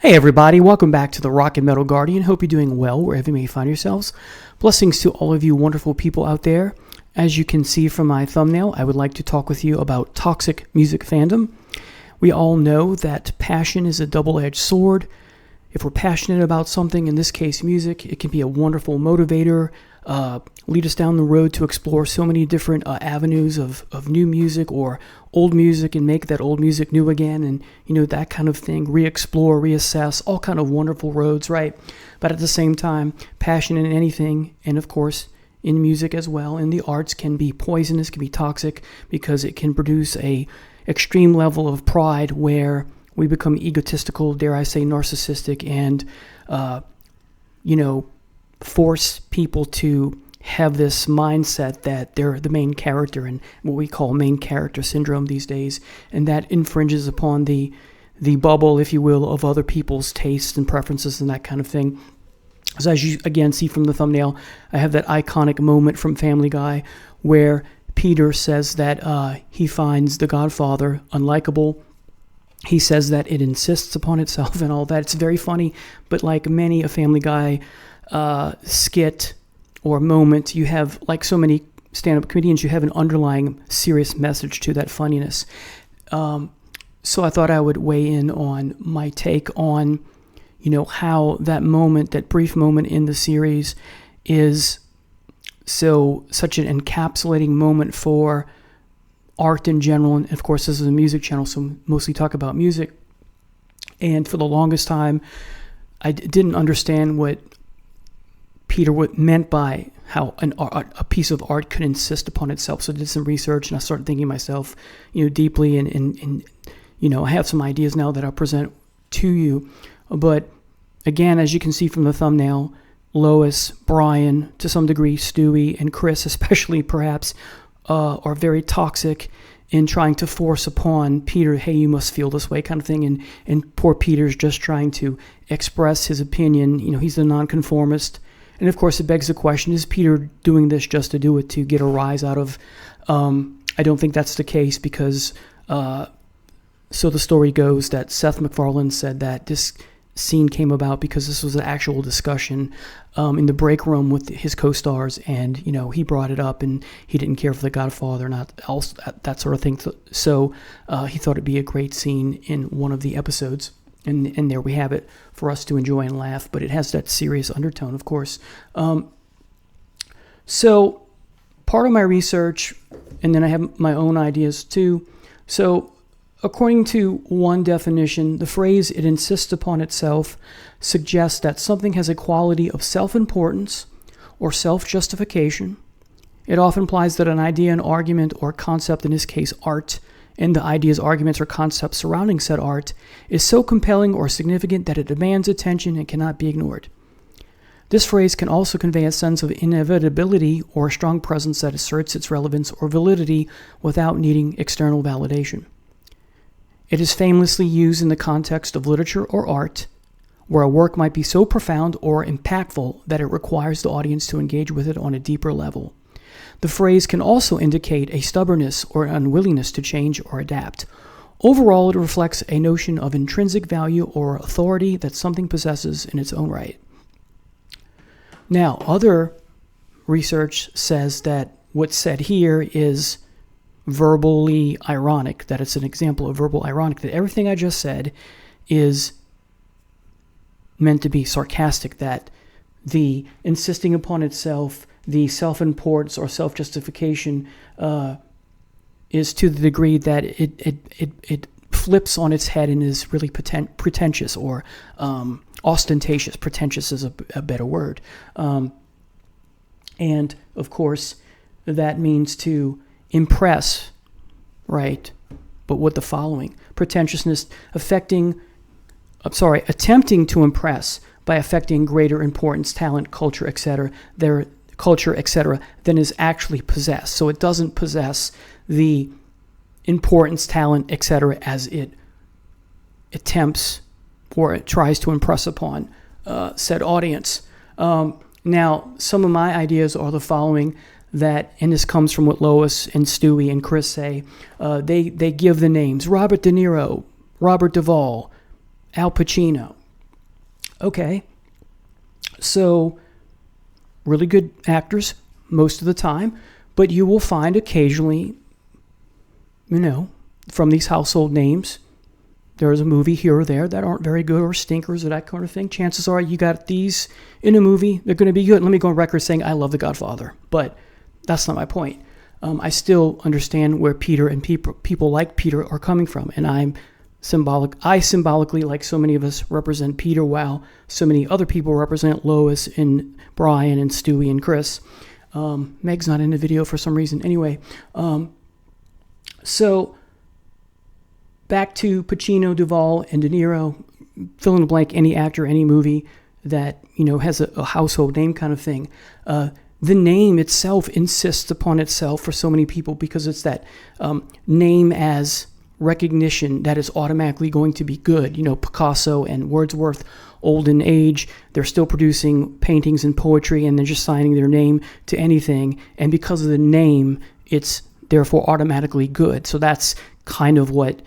Hey everybody, welcome back to the Rock and Metal Guardian. Hope you're doing well wherever you may find yourselves. Blessings to all of you wonderful people out there. As you can see from my thumbnail, I would like to talk with you about toxic music fandom. We all know that passion is a double-edged sword. If we're passionate about something, in this case music, it can be a wonderful motivator, lead us down the road to explore so many different avenues of new music or old music and make that old music new again, and that kind of thing, re-explore, reassess, all kind of wonderful roads, right? But at the same time, passion in anything, and of course in music as well, in the arts, can be poisonous, can be toxic, because it can produce a extreme level of pride where we become egotistical, dare I say narcissistic, and force people to have this mindset that they're the main character, and what we call main character syndrome these days, and that infringes upon the bubble, if you will, of other people's tastes and preferences and that kind of thing. So as you again see from the thumbnail, I have that iconic moment from Family Guy where Peter says that he finds The Godfather unlikable. He says that it insists upon itself and all that. It's very funny, but like many a Family Guy skit or moment, you have, like so many stand-up comedians, you have an underlying serious message to that funniness. So I thought I would weigh in on my take on, how that moment, that brief moment in the series, is such an encapsulating moment for art in general. And of course, this is a music channel, so mostly talk about music. And for the longest time, I didn't understand what Peter meant by how a piece of art could insist upon itself. So I did some research, and I started thinking myself, deeply, and I have some ideas now that I'll present to you. But again, as you can see from the thumbnail, Lois, Brian, to some degree Stewie, and Chris especially perhaps, are very toxic in trying to force upon Peter, hey, you must feel this way kind of thing. And poor Peter's just trying to express his opinion. He's the nonconformist. And of course, it begs the question, is Peter doing this just to do it, to get a rise out of? I don't think that's the case, because so the story goes that Seth MacFarlane said that this scene came about because this was an actual discussion in the break room with his co-stars, and he brought it up, and he didn't care for The Godfather, not else, that sort of thing. So he thought it'd be a great scene in one of the episodes. And there we have it for us to enjoy and laugh, but it has that serious undertone, of course. So part of my research, and then I have my own ideas too. So according to one definition, the phrase "it insists upon itself" suggests that something has a quality of self-importance or self-justification. It often implies that an idea, an argument, or concept, in this case art, and the ideas, arguments, or concepts surrounding said art, is so compelling or significant that it demands attention and cannot be ignored. This phrase can also convey a sense of inevitability or a strong presence that asserts its relevance or validity without needing external validation. It is famously used in the context of literature or art, where a work might be so profound or impactful that it requires the audience to engage with it on a deeper level. The phrase can also indicate a stubbornness or an unwillingness to change or adapt. Overall, it reflects a notion of intrinsic value or authority that something possesses in its own right. Now, other research says that what's said here is verbally ironic, that it's an example of verbal ironic, that everything I just said is meant to be sarcastic, that the insisting upon itself, the self-importance or self-justification is to the degree that it flips on its head and is really pretentious or ostentatious. Pretentious is a better word. And, of course, that means to impress, right? But with the following: pretentiousness attempting to impress by affecting greater importance, talent, culture, etc., than is actually possessed. So it doesn't possess the importance, talent, etc., as it attempts or it tries to impress upon said audience. Now, some of my ideas are the following: that, and this comes from what Lois and Stewie and Chris say, they give the names Robert De Niro, Robert Duvall, Al Pacino, Okay, so really good actors most of the time, but you will find occasionally, from these household names, there's a movie here or there that aren't very good or stinkers or that kind of thing. Chances are you got these in a movie, they're going to be good. Let me go on record saying I love The Godfather, but that's not my point. I still understand where Peter and people like Peter are coming from, and I symbolically, like so many of us, represent Peter, while so many other people represent Lois and Brian and Stewie and Chris. Meg's not in the video for some reason. Anyway, so back to Pacino, Duvall, and De Niro. Fill in the blank, any actor, any movie that has a household name kind of thing. The name itself insists upon itself for so many people because it's that name as recognition that is automatically going to be good. Picasso and Wordsworth, old in age, they're still producing paintings and poetry, and they're just signing their name to anything. And because of the name, it's therefore automatically good. So that's kind of what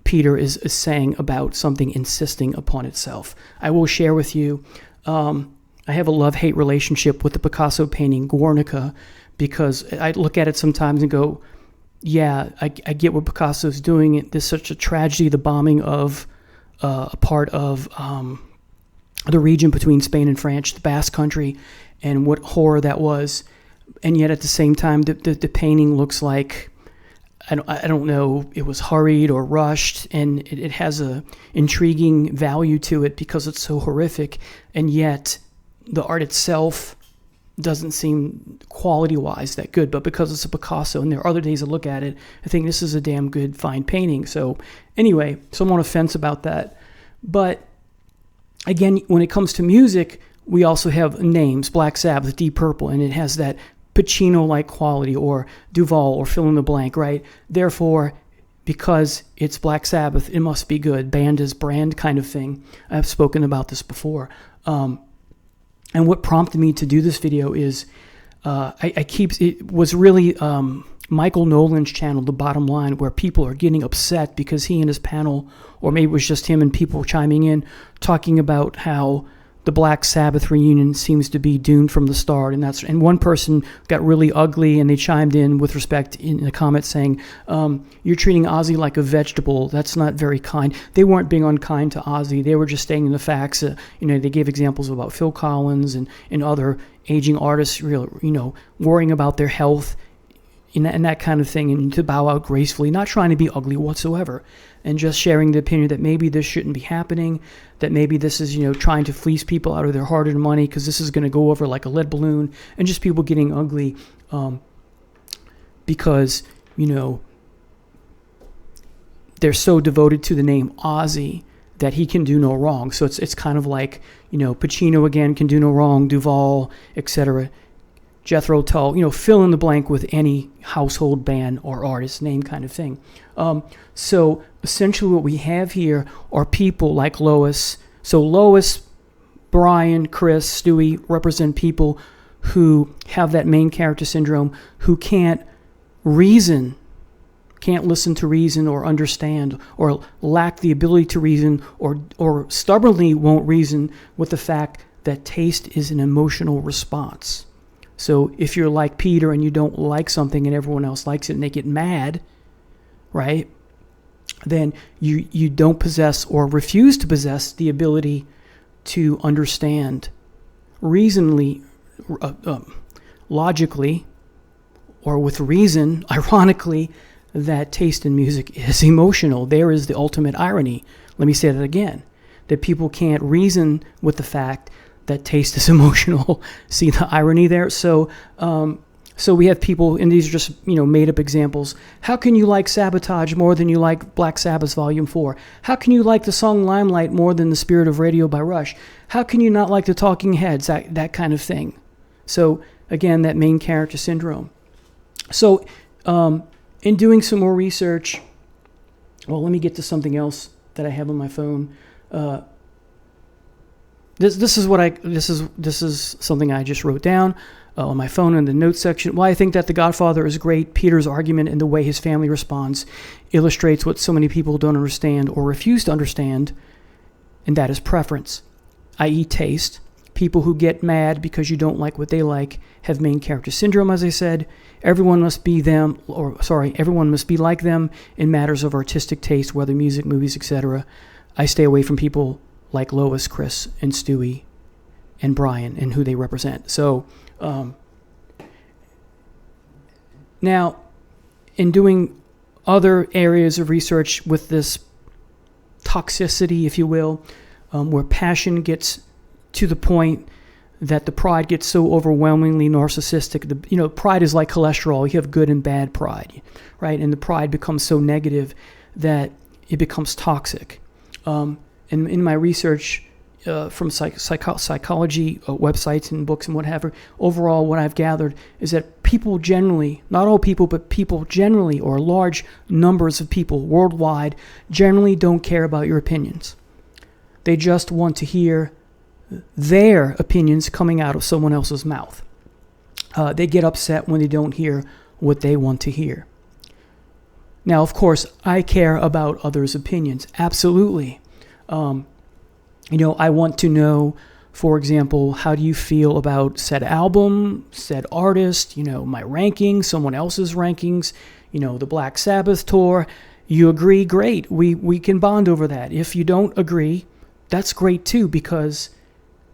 Peter is saying about something insisting upon itself. I will share with you, I have a love-hate relationship with the Picasso painting Guernica, because I look at it sometimes and go, yeah, I get what Picasso's doing. There's such a tragedy, the bombing of a part of the region between Spain and France, the Basque Country, and what horror that was. And yet at the same time, the painting looks like, I don't know, it was hurried or rushed, and it has a intriguing value to it because it's so horrific, and yet the art itself doesn't seem quality-wise that good. But because it's a Picasso, and there are other days to look at it, I think this is a damn good, fine painting. So anyway, so I'm on a fence about that. But again, when it comes to music, we also have names, Black Sabbath, Deep Purple, and it has that Pacino-like quality, or Duvall, or fill in the blank, right? Therefore, because it's Black Sabbath, it must be good. Band is brand kind of thing. I've spoken about this before. And what prompted me to do this video is it was really Michael Nolan's channel, The Bottom Line, where people are getting upset because he and his panel, or maybe it was just him and people chiming in, talking about how the Black Sabbath reunion seems to be doomed from the start, and one person got really ugly, and they chimed in with respect in a comment saying, "You're treating Ozzy like a vegetable. That's not very kind." They weren't being unkind to Ozzy; they were just stating the facts. They gave examples about Phil Collins and other aging artists, worrying about their health, and that kind of thing, and to bow out gracefully, not trying to be ugly whatsoever, and just sharing the opinion that maybe this shouldn't be happening, that maybe this is, trying to fleece people out of their hard-earned money because this is going to go over like a lead balloon, and just people getting ugly because, they're so devoted to the name Ozzy that he can do no wrong. So it's kind of like, Pacino again can do no wrong, Duvall, etc., Jethro Tull, fill in the blank with any household band or artist name kind of thing. So essentially what we have here are people like Lois. So Lois, Brian, Chris, Stewie represent people who have that main character syndrome, who can't listen to reason or understand, or lack the ability to reason, or stubbornly won't reason with the fact that taste is an emotional response. So if you're like Peter and you don't like something and everyone else likes it and they get mad, right, then you don't possess or refuse to possess the ability to understand reasonably, logically, or with reason, ironically, that taste in music is emotional. There is the ultimate irony. Let me say that again, that people can't reason with the fact that taste is emotional. See the irony there? So we have people, and these are just, made up examples. How can you like Sabotage more than you like Black Sabbath's Volume 4? How can you like the song Limelight more than The Spirit of Radio by Rush? How can you not like the Talking Heads? That kind of thing. So again, that main character syndrome. So in doing some more research, well, let me get to something else that I have on my phone. This is something I just wrote down on my phone in the notes section. Why I think that The Godfather is great. Peter's argument and the way his family responds illustrates what so many people don't understand or refuse to understand, and that is preference. i.e. taste. People who get mad because you don't like what they like have main character syndrome, as I said. Everyone must be like them in matters of artistic taste, whether music, movies, etc. I stay away from people like Lois, Chris, and Stewie, and Brian, and who they represent. So, now, in doing other areas of research with this toxicity, if you will, where passion gets to the point that the pride gets so overwhelmingly narcissistic. Pride is like cholesterol. You have good and bad pride, right? And the pride becomes so negative that it becomes toxic. And in my research from psychology websites and books and whatever, overall what I've gathered is that people generally, not all people, but people generally, or large numbers of people worldwide, generally don't care about your opinions. They just want to hear their opinions coming out of someone else's mouth. They get upset when they don't hear what they want to hear. Now, of course, I care about others' opinions. Absolutely. I want to know, for example, how do you feel about said album, said artist, my rankings, someone else's rankings, the Black Sabbath tour. You agree? Great. We can bond over that. If you don't agree, that's great too, because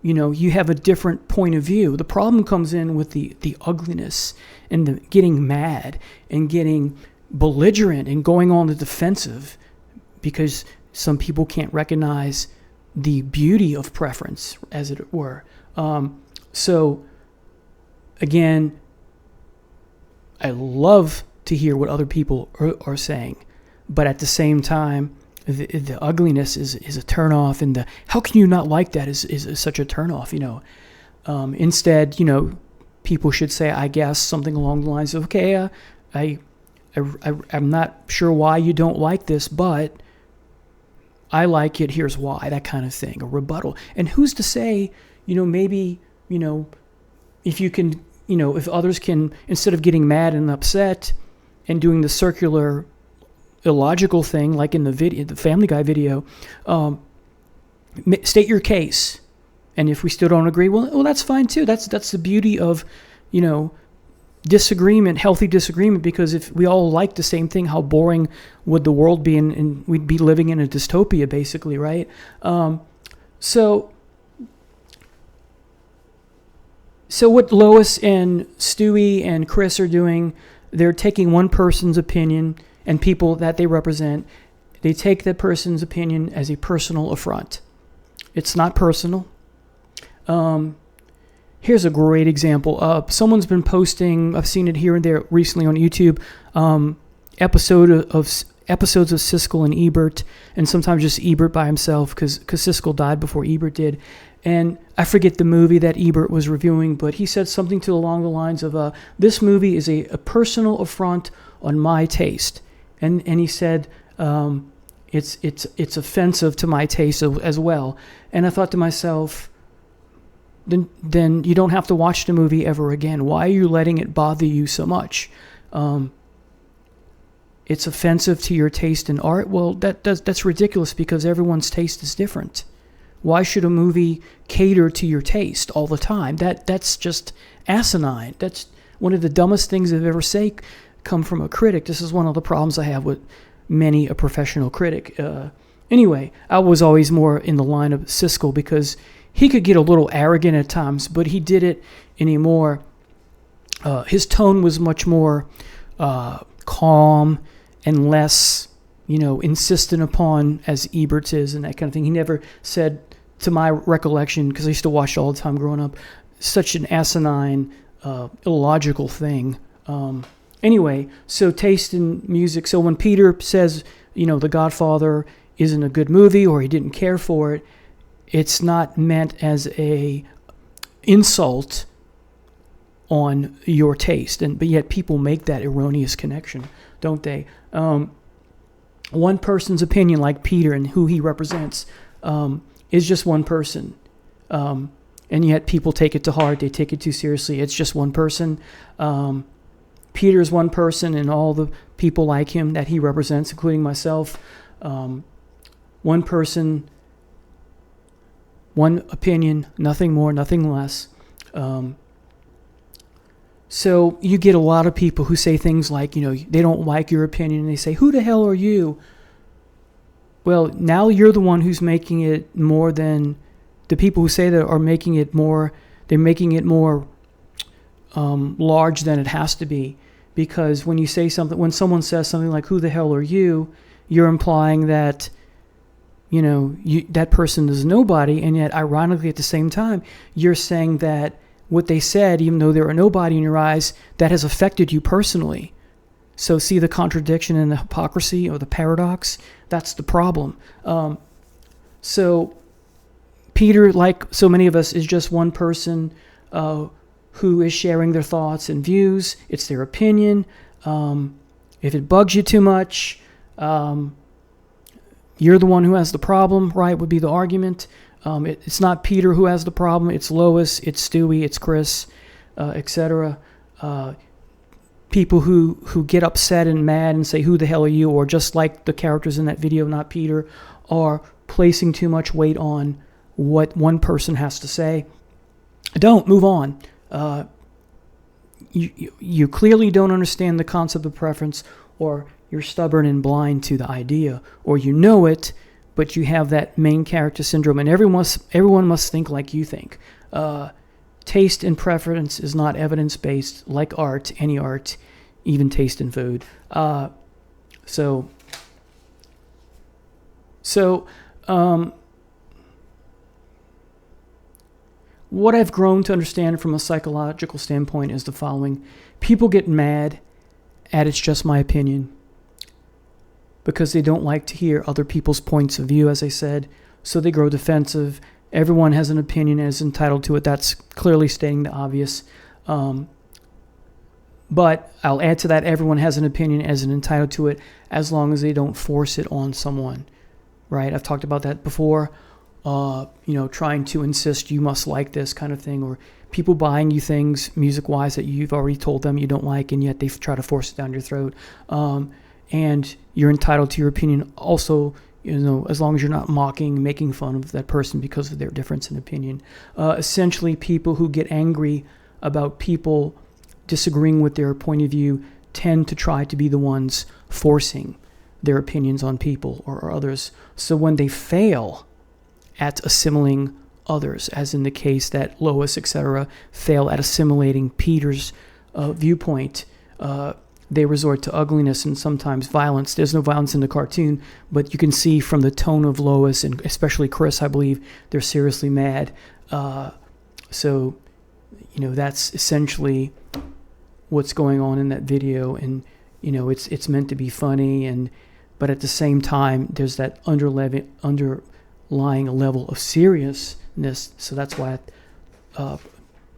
you have a different point of view. The problem comes in with the ugliness and the getting mad and getting belligerent and going on the defensive because some people can't recognize the beauty of preference, as it were. So, again, I love to hear what other people are saying, but at the same time, the ugliness is a turnoff, and the how can you not like that is such a turnoff. Instead, people should say, I guess, something along the lines of, okay, I'm not sure why you don't like this, but I like it, here's why, that kind of thing, a rebuttal. And who's to say, maybe, if you can, if others can, instead of getting mad and upset and doing the circular illogical thing, like in the video, the Family Guy video, state your case. And if we still don't agree, well, that's fine too. That's the beauty of, disagreement, healthy disagreement, because if we all like the same thing, how boring would the world be, and we'd be living in a dystopia, basically, right? So what Lois and Stewie and Chris are doing, they're taking one person's opinion and people that they represent, they take that person's opinion as a personal affront. It's not personal. Here's a great example. Someone's been posting, I've seen it here and there recently on YouTube, episodes of Siskel and Ebert, and sometimes just Ebert by himself, because Siskel died before Ebert did. And I forget the movie that Ebert was reviewing, but he said something along the lines of, this movie is a personal affront on my taste. And he said, it's offensive to my taste as well. And I thought to myself, then you don't have to watch the movie ever again. Why are you letting it bother you so much? It's offensive to your taste in art. Well, that's ridiculous, because everyone's taste is different. Why should a movie cater to your taste all the time? That's just asinine. That's one of the dumbest things I've ever said come from a critic. This is one of the problems I have with many a professional critic. Anyway, I was always more in the line of Siskel, because he could get a little arrogant at times, but he did it in a more, his tone was much more calm and less, insistent upon, as Ebert's is, and that kind of thing. He never said, to my recollection, because I used to watch it all the time growing up, such an asinine, illogical thing. Anyway, so taste in music. So when Peter says, The Godfather isn't a good movie, or he didn't care for it, it's not meant as a insult on your taste, but yet people make that erroneous connection, don't they? One person's opinion, like Peter and who he represents, is just one person, and yet people take it to heart. They take it too seriously. It's just one person. Peter's one person, and all the people like him that he represents, including myself, one person One opinion, nothing more, nothing less. So you get a lot of people who say things like, they don't like your opinion, and they say, who the hell are you? Well, now you're the one who's making it more than the people who say that are making it more. They're making it more large than it has to be, because when someone says something like, who the hell are you? You're implying that, that person is nobody, and yet ironically at the same time, you're saying that what they said, even though they're a nobody in your eyes, that has affected you personally. So see the contradiction and the hypocrisy or the paradox? That's the problem. So Peter, like so many of us, is just one person who is sharing their thoughts and views. It's their opinion. If it bugs you too much, you're the one who has the problem, right, would be the argument. It's not Peter who has the problem. It's Lois, it's Stewie, it's Chris, etc. People who get upset and mad and say, who the hell are you? Or just like the characters in that video, not Peter, are placing too much weight on what one person has to say. Don't. Move on. You clearly don't understand the concept of preference, or you're stubborn and blind to the idea, or you know it, but you have that main character syndrome, and everyone must think like you think. Taste and preference is not evidence-based, like art, any art, even taste in food. So what I've grown to understand from a psychological standpoint is the following. People get mad at it's just my opinion because they don't like to hear other people's points of view, as I said, so they grow defensive. Everyone has an opinion and is entitled to it. That's clearly stating the obvious. But I'll add to that, everyone has an opinion and is entitled to it as long as they don't force it on someone, right? I've talked about that before. Trying to insist you must like this kind of thing, or people buying you things music-wise that you've already told them you don't like, and yet they try to force it down your throat. And you're entitled to your opinion also, as long as you're not mocking, making fun of that person because of their difference in opinion. Essentially, people who get angry about people disagreeing with their point of view tend to try to be the ones forcing their opinions on people or others. So when they fail at assimilating others, as in the case that Lois, etc., fail at assimilating Peter's viewpoint, they resort to ugliness and sometimes violence. There's no violence in the cartoon, but you can see from the tone of Lois and especially Chris, I believe, they're seriously mad. So that's essentially what's going on in that video, and it's meant to be funny, but at the same time, there's that underlying level of seriousness. So that's why I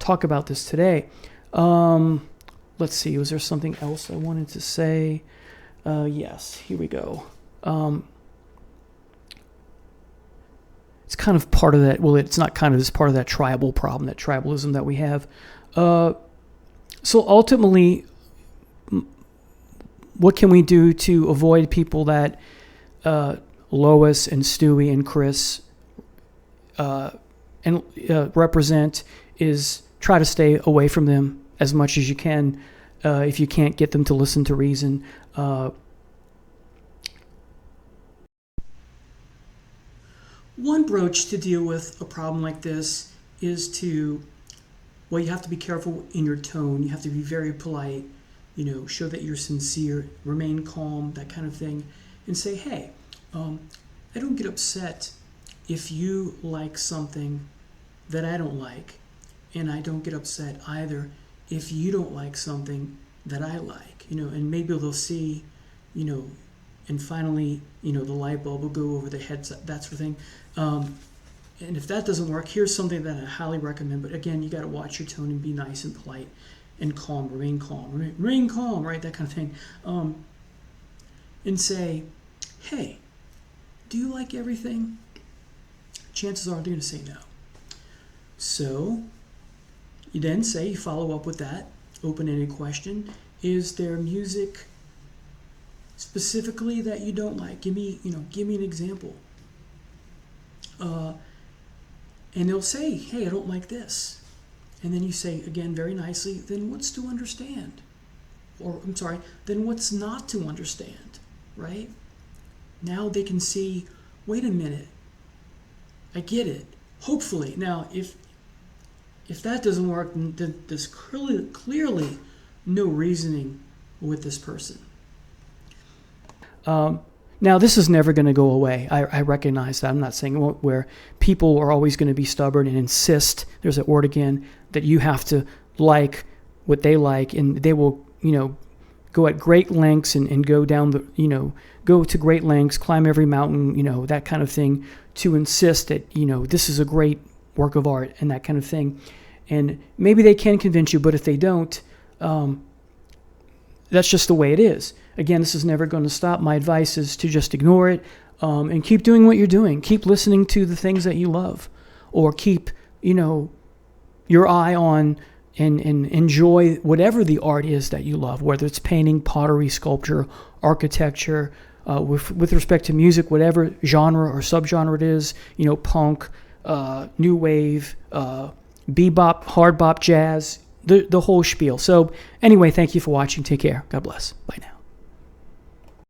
talk about this today. Let's see, was there something else I wanted to say? Yes, here we go. It's kind of part of that, well, it's not kind of, it's part of that tribal problem, that tribalism that we have. So ultimately, what can we do to avoid people that Lois and Stewie and Chris represent, is try to stay away from them as much as you can if you can't get them to listen to reason. One approach to deal with a problem like this is you have to be careful in your tone. You have to be very polite, show that you're sincere, remain calm, that kind of thing, and say, hey, I don't get upset if you like something that I don't like, and I don't get upset either if you don't like something that I like, and maybe they'll see, and finally, the light bulb will go over their heads, that sort of thing. And if that doesn't work, here's something that I highly recommend. But again, you got to watch your tone and be nice and polite and calm, remain calm, right? That kind of thing. And say, hey, do you like everything? Chances are they're going to say no. So you then you follow up with that open-ended question. Is there music specifically that you don't like? Give me an example. And they'll say, hey, I don't like this. And then you say, again, very nicely, then what's to understand? Or, I'm sorry, then what's not to understand, right? Now they can see, wait a minute, I get it. Hopefully. Now, if that doesn't work, then there's clearly no reasoning with this person. Now, this is never going to go away. I recognize that. I'm not saying where people are always going to be stubborn and insist, there's that word again, that you have to like what they like, and they will, go at great lengths and go down go to great lengths, climb every mountain, that kind of thing, to insist that, this is a great work of art and that kind of thing. And maybe they can convince you, but if they don't, that's just the way it is. Again, this is never going to stop. My advice is to just ignore it and keep doing what you're doing. Keep listening to the things that you love, or keep, your eye on and enjoy whatever the art is that you love, whether it's painting, pottery, sculpture, architecture, with respect to music, whatever genre or subgenre it is, punk, new wave, bebop, hard bop, jazz, the whole spiel. So anyway, thank you for watching. Take care. God bless. Bye now.